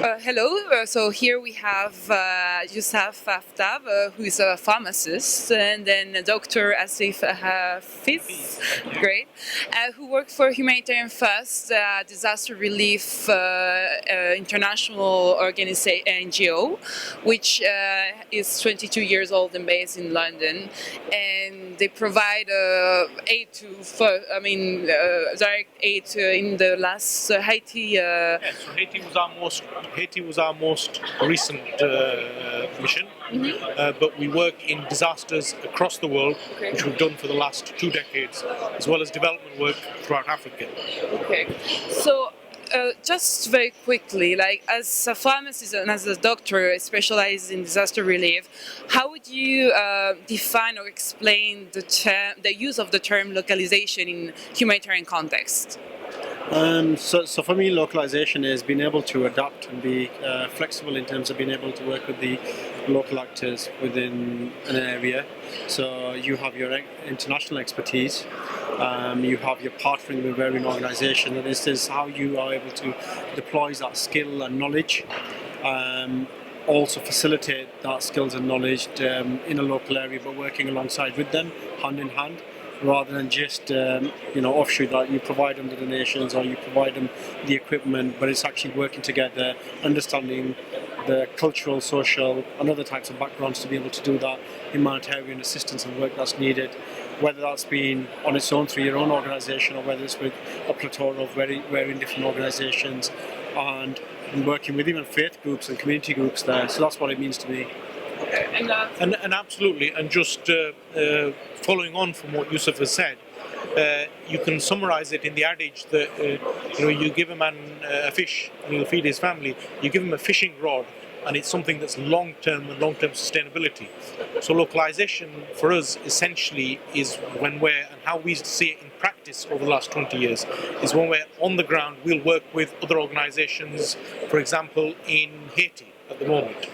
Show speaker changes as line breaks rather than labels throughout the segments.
Hello. So here we have Yousaf Aftab, who is a pharmacist, and then Dr. Aziz Hafiz, great, who worked for Humanitarian First, disaster relief international organization NGO, which is 22 years old and based in London, and they provide aid to, direct aid in the last Haiti.
So Haiti was our most recent mission, but we work in disasters across the world, which we've done for the last 2 decades, as well as development work throughout Africa.
Okay, so just very quickly, like as a pharmacist and as a doctor specialized in disaster relief, how would you define or explain the use of the term localization in humanitarian context?
So for me, localization is being able to adapt and be flexible in terms of being able to work with the local actors within an area. So you have your international expertise, you have your partnering with varying organizations, and this is how you are able to deploy that skill and knowledge. Also facilitate that skills and knowledge in a local area, but working alongside with them, hand in hand, rather than just offshoot that you provide them the donations or you provide them the equipment, but it's actually working together, understanding the cultural, social and other types of backgrounds to be able to do that humanitarian assistance and work that's needed, whether that's been on its own through your own organisation or whether it's with a plethora of varying different organisations, and working with even faith groups and community groups there. So that's what it means to me.
And absolutely, and just following on from what Yousaf has said, you can summarize it in the adage that you give a man a fish and he'll feed his family. You give him a fishing rod, and it's something that's long-term and long-term sustainability. So localization for us essentially is when and how we see it in practice over the last 20 years, is when we're on the ground, we'll work with other organizations, for example, in Haiti at the moment.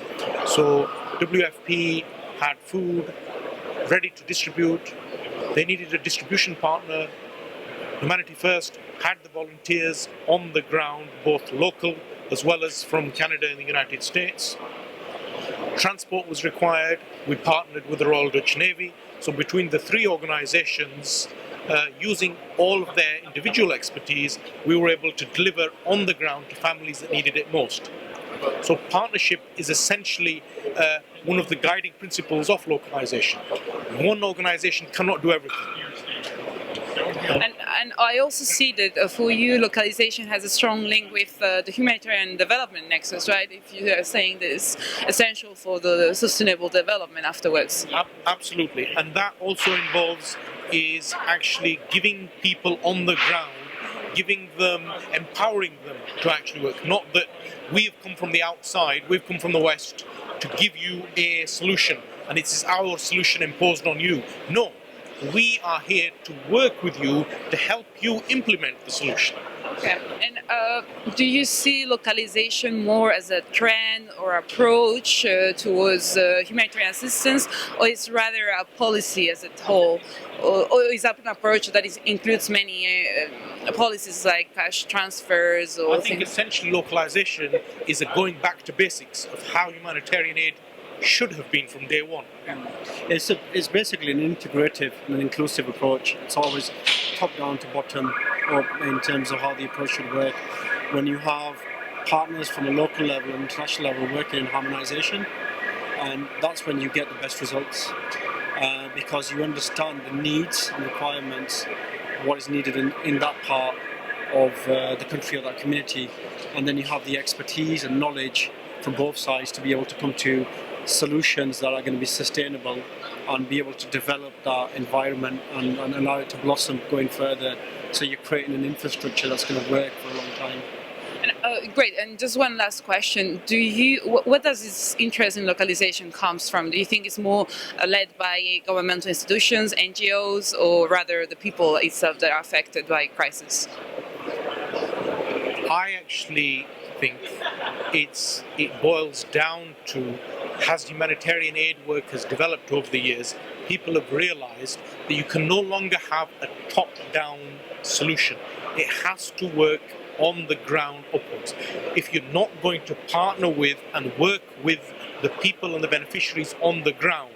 So WFP had food ready to distribute. They needed a distribution partner. Humanity First had the volunteers on the ground, both local as well as from Canada and the United States. Transport was required. We partnered with the Royal Dutch Navy. So between the three organizations, using all of their individual expertise, we were able to deliver on the ground to families that needed it most. So partnership is essentially one of the guiding principles of localization. One organization cannot do everything.
And I also see that for you, localization has a strong link with the humanitarian development nexus, right? If you are saying this essential for the sustainable development afterwards.
Absolutely, and that also involves is actually giving people on the ground, empowering them to actually work. Not that we've come from the outside, we've come from the West to give you a solution, and it's our solution imposed on you. No, we are here to work with you to help you implement the solution.
Okay. And do you see localization more as a trend or approach towards humanitarian assistance, or is rather a policy as a whole, or is that an approach that includes many policies like cash transfers? Or
I think essentially localization is a going back to basics of how humanitarian aid should have been from day one.
It's basically an integrative and an inclusive approach. It's always top down to bottom up in terms of how the approach should work. When you have partners from a local level and international level working in harmonization, and that's when you get the best results, because you understand the needs and requirements, what is needed in that part of the country or that community, and then you have the expertise and knowledge from both sides to be able to come to solutions that are going to be sustainable and be able to develop that environment and allow it to blossom going further. So you're creating an infrastructure that's going to work for a long time.
Great. And just one last question: what does this interest in localization comes from? Do you think it's more led by governmental institutions, NGOs, or rather the people itself that are affected by crisis?
I actually think it boils down to, as humanitarian aid work has developed over the years, people have realized that you can no longer have a top-down solution. It has to work on the ground upwards. If you're not going to partner with and work with the people and the beneficiaries on the ground,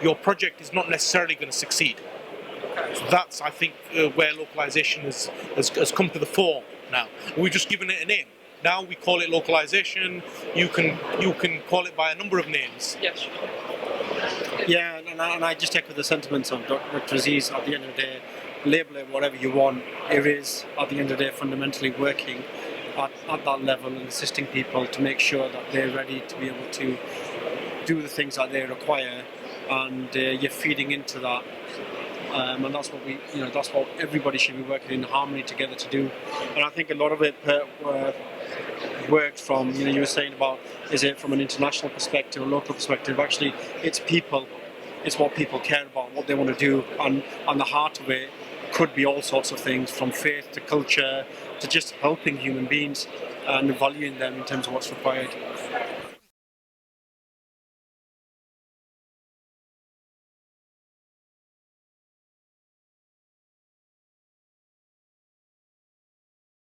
your project is not necessarily going to succeed. So that's, I think, where localization has come to the fore now. We've just given it a name. Now we call it localization. You can call it by a number of names.
Yes.
Yeah, and I just echo the sentiments of Dr. Aziz. At the end of the day, label it whatever you want. It is, at the end of the day, fundamentally working at that level and assisting people to make sure that they're ready to be able to do the things that they require, and you're feeding into that. And that's what that's what everybody should be working in harmony together to do. And I think a lot of it worked from, you were saying about, is it from an international perspective, a local perspective? Actually, it's people. It's what people care about, what they want to do, and the heart of it could be all sorts of things, from faith to culture to just helping human beings and valuing them in terms of what's required.